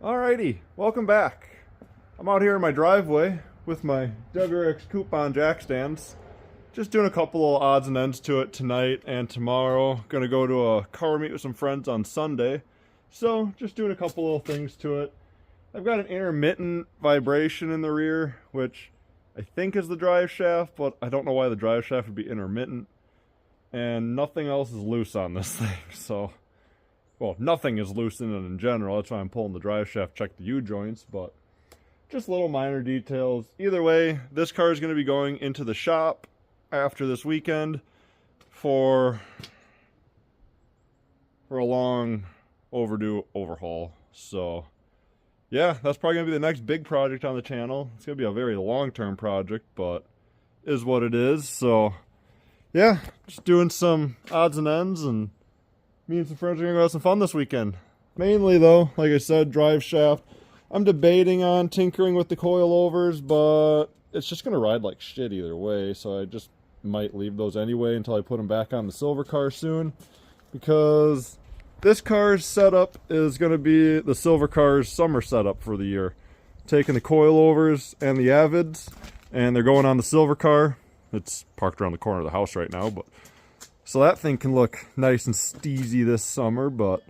Alrighty, welcome back. I'm out here in my driveway with my WRX Coupe on jack stands. Just doing a couple of odds and ends to it tonight and tomorrow. Gonna go to a car meet with some friends on Sunday. So, just doing a couple of things to it. I've got an intermittent vibration in the rear, which I think is the drive shaft, but I don't know why the drive shaft would be intermittent. And nothing else is loose on this thing, so... Well, nothing is loose in it in general. That's why I'm pulling the drive shaft, check the U-joints, but just little minor details. Either way, this car is going to be going into the shop after this weekend for a long overdue overhaul. So, yeah, that's probably going to be the next big project on the channel. It's going to be a very long-term project, but is what it is. So, yeah, just doing some odds and ends, and me and some friends are going to go have some fun this weekend. Mainly, though, like I said, drive shaft. I'm debating on tinkering with the coilovers, but it's just going to ride like shit either way, so I just might leave those anyway until I put them back on the silver car soon, because this car's setup is going to be the silver car's summer setup for the year. Taking the coilovers and the Avids, and they're going on the silver car. It's parked around the corner of the house right now, but... So that thing can look nice and steezy this summer, but...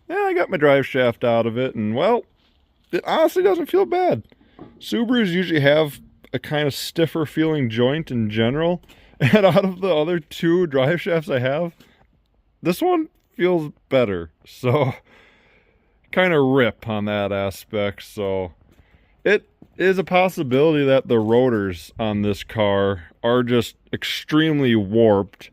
Yeah, I got my drive shaft out of it, and well, it honestly doesn't feel bad. Subarus usually have a kind of stiffer feeling joint in general, and out of the other two drive shafts I have, this one feels better. So, kind of rip on that aspect, so... It is a possibility that the rotors on this car are just extremely warped,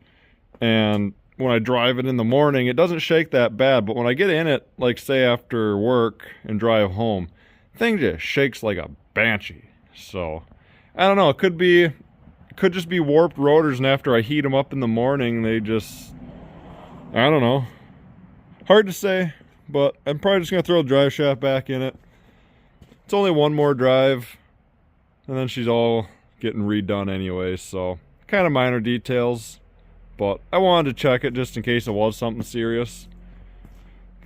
and when I drive it in the morning it doesn't shake that bad, but when I get in it, like say after work and drive home, thing just shakes like a banshee. So I don't know, it could just be warped rotors, and after I heat them up in the morning they just, I don't know, hard to say, but I'm probably just gonna throw the drive shaft back in it. It's only one more drive, and then she's all getting redone anyway, so kind of minor details, but I wanted to check it just in case it was something serious.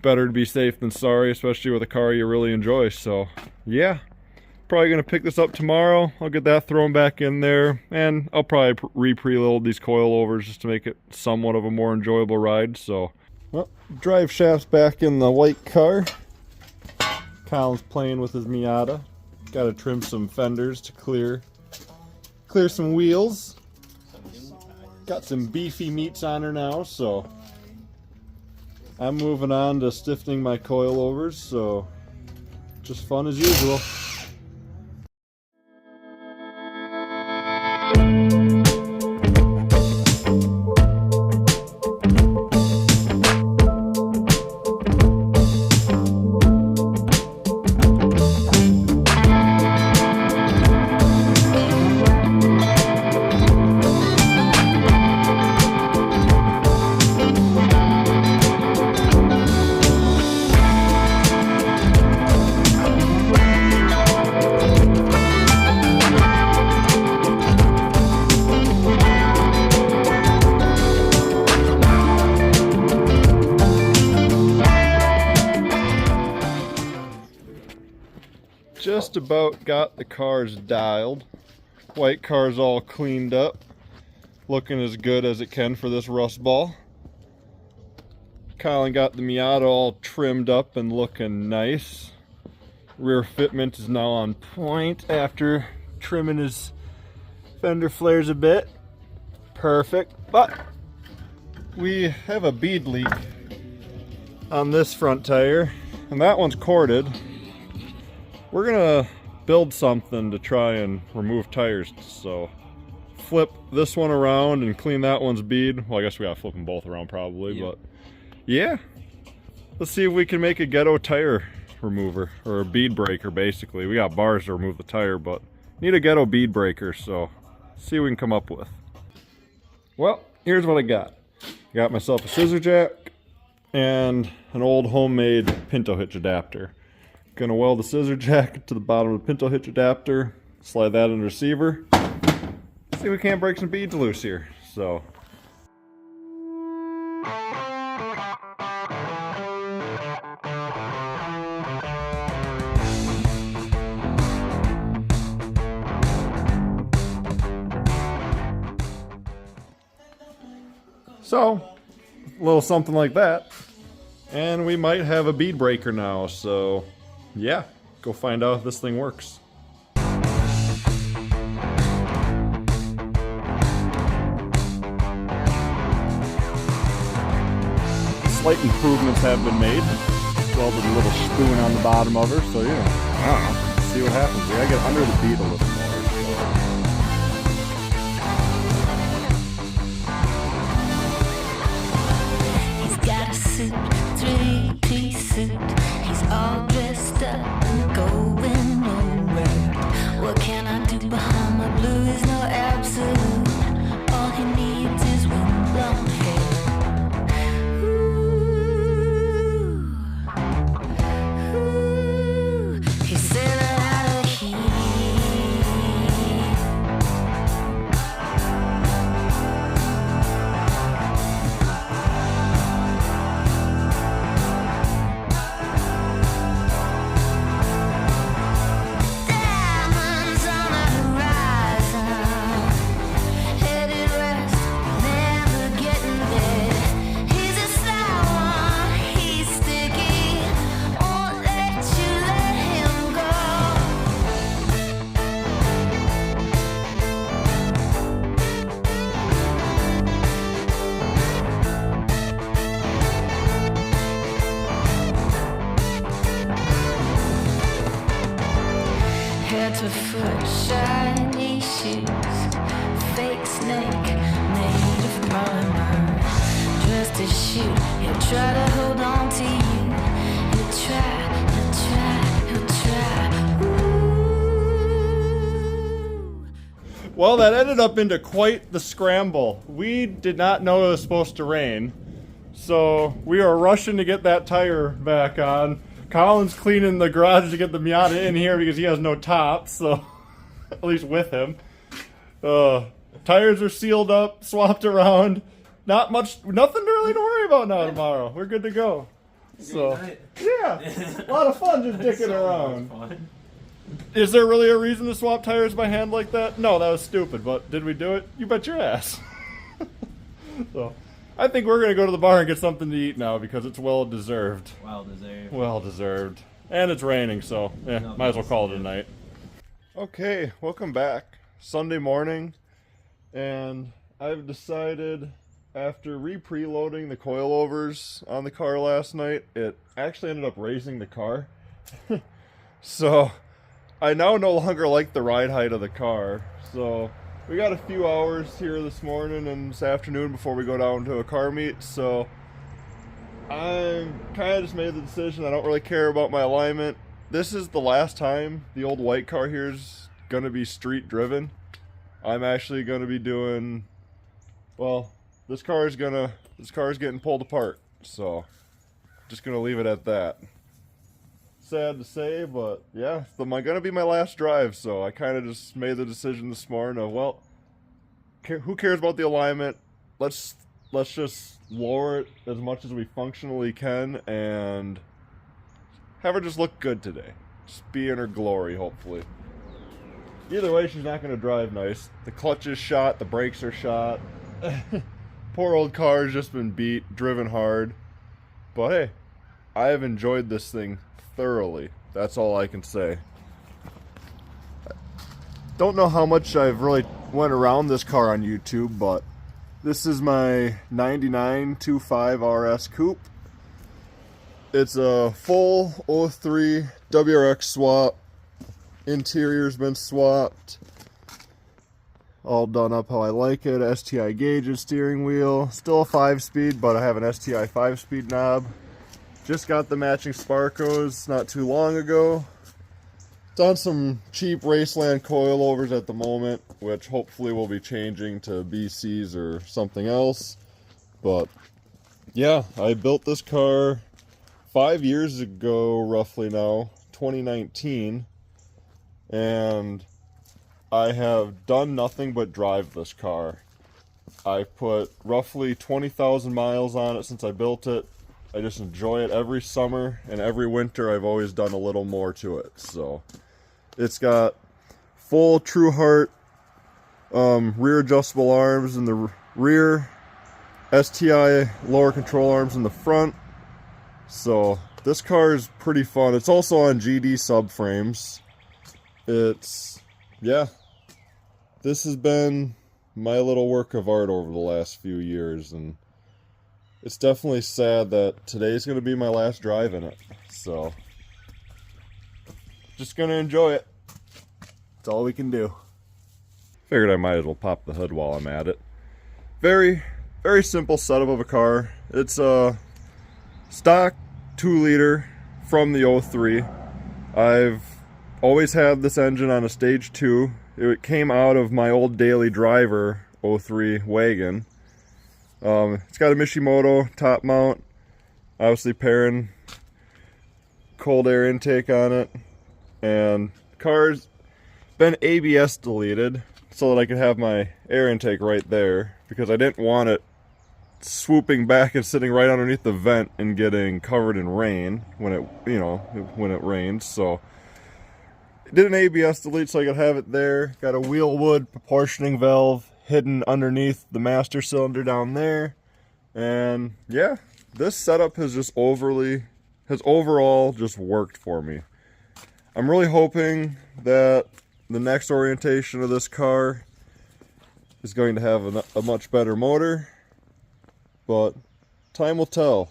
Better to be safe than sorry, especially with a car you really enjoy. So yeah, probably gonna pick this up tomorrow. I'll get that thrown back in there, and I'll probably re-preload these coilovers just to make it somewhat of a more enjoyable ride. So, well, drive shaft's back in the white car. Colin's playing with his Miata. Got to trim some fenders to clear some wheels. Got some beefy meats on her now, so I'm moving on to stiffening my coilovers, so just fun as usual. Just about got the cars dialed. White car's all cleaned up, looking as good as it can for this rust ball. Colin got the Miata all trimmed up and looking nice. Rear fitment is now on point after trimming his fender flares a bit. Perfect, but we have a bead leak on this front tire, and that one's corded. We're gonna build something to try and remove tires, so flip this one around and clean that one's bead. Well, I guess we gotta flip them both around probably, but yeah. Let's see if we can make a ghetto tire remover, or a bead breaker basically. We got bars to remove the tire, but need a ghetto bead breaker, so see what we can come up with. Well, here's what I got. I got myself a scissor jack and an old homemade pinto hitch adapter. Gonna weld the scissor jack to the bottom of the pinto hitch adapter, slide that in the receiver. See if we can't break some beads loose here. So So, a little something like that. And we might have a bead breaker now, so yeah, go find out if this thing works. Slight improvements have been made. Welded a little spoon on the bottom of her, so yeah, I don't know. See what happens. We gotta get under the bead a little more. He's got a suit, three-piece suit. He's all dressed up and going nowhere. What can I do behind my blue is no absolute. All he needs is windblown hair. He's sailing out of heat. Diamonds on the horizon, headed west, never getting there. He's a sly one, he's sticky, won't let you let him go. Head to foot, shiny shoes, fake snake made of polymer. Dressed to shoot, he'll try to hold on to you. He'll try, he'll try, he'll try. Ooh. Well, that ended up into quite the scramble. We did not know it was supposed to rain, so we are rushing to get that tire back on. Colin's cleaning the garage to get the Miata in here because he has no top, so at least with him. Tires are sealed up, swapped around. Not much, nothing really to worry about now tomorrow. We're good to go. So, yeah, a lot of fun just dicking around. Is there really a reason to swap tires by hand like that? No, that was stupid, but did we do it? You bet your ass. So, I think we're going to go to the bar and get something to eat now because it's well deserved. Well deserved. Well deserved. And it's raining, so yeah, might as well call it a night. Okay, welcome back. Sunday morning, and I've decided after re-preloading the coilovers on the car last night, it actually ended up raising the car. So I now no longer like the ride height of the car. So we got a few hours here this morning and this afternoon before we go down to a car meet, so I kind of just made the decision I don't really care about my alignment. This is the last time the old white car here is going to be street driven. I'm actually going to be doing, well, this car is getting pulled apart, so just going to leave it at that. Sad to say, but yeah, it's going to be my last drive, so I kind of just made the decision this morning of, well, who cares about the alignment? Let's just lower it as much as we functionally can and have her just look good today. Just be in her glory, hopefully. Either way, she's not going to drive nice. The clutch is shot, the brakes are shot. Poor old car's just been beat, driven hard. But hey, I have enjoyed this thing thoroughly. That's all I can say. Don't know how much I've really went around this car on YouTube, but this is my 99 25 RS Coupe. It's a full 03 WRX swap. Interior's been swapped. All done up how I like it. STI gauges, steering wheel. Still a 5-speed, but I have an STI 5-speed knob. Just got the matching Sparcos not too long ago. Done some cheap Raceland coilovers at the moment, which hopefully will be changing to BCs or something else. But yeah, I built this car 5 years ago, roughly now, 2019. And I have done nothing but drive this car. I put roughly 20,000 miles on it since I built it. I just enjoy it every summer, and every winter I've always done a little more to it. So it's got full Trueheart rear adjustable arms in the rear, STI lower control arms in the front. So this car is pretty fun. It's also on GD subframes. Yeah, this has been my little work of art over the last few years, and it's definitely sad that today's going to be my last drive in it. So just going to enjoy it. That's all we can do. Figured I might as well pop the hood while I'm at it. Very, very simple setup of a car. It's a stock 2-liter from the 03. I've always had this engine on a stage 2. It came out of my old daily driver 03 wagon. It's got a Mishimoto top mount, obviously pairing cold air intake on it, and car's been ABS deleted so that I could have my air intake right there, because I didn't want it swooping back and sitting right underneath the vent and getting covered in rain when it rains. So did an ABS delete so I could have it there. Got a Wheelwood proportioning valve hidden underneath the master cylinder down there. And yeah, this setup has overall just worked for me. I'm really hoping that the next orientation of this car is going to have a much better motor, but time will tell.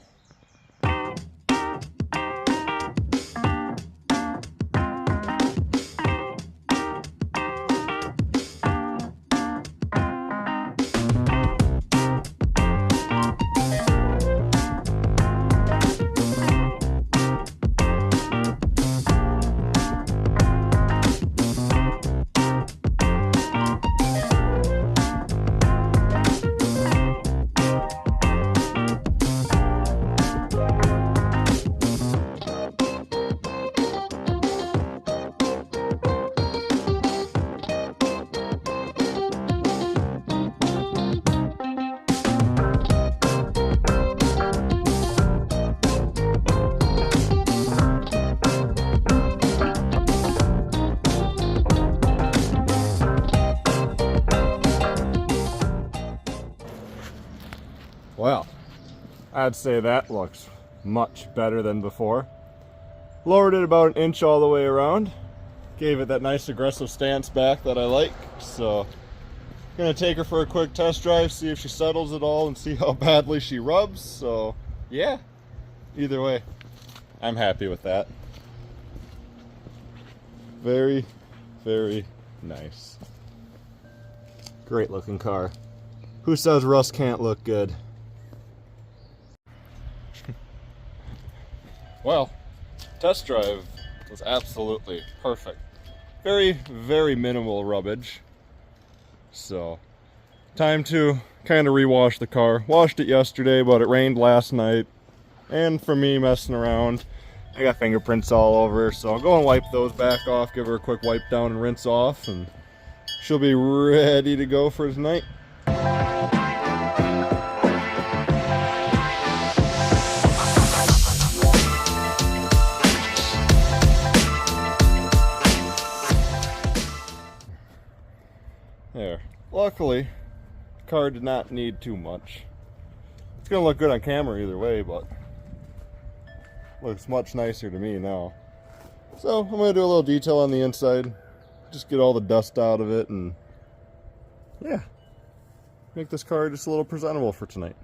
Well, I'd say that looks much better than before. Lowered it about 1 inch all the way around. Gave it that nice aggressive stance back that I like. So, gonna take her for a quick test drive, see if she settles at all, and see how badly she rubs. So, yeah, either way, I'm happy with that. Very, very nice. Great looking car. Who says Russ can't look good? Well, test drive was absolutely perfect. Very, very minimal rubbage. So, time to kind of rewash the car. Washed it yesterday, but it rained last night. And for me messing around, I got fingerprints all over her. So I'll go and wipe those back off, give her a quick wipe down and rinse off, and she'll be ready to go for tonight. There. Luckily, the car did not need too much. It's gonna look good on camera either way, but looks much nicer to me now. So I'm gonna do a little detail on the inside, just get all the dust out of it, and yeah, make this car just a little presentable for tonight.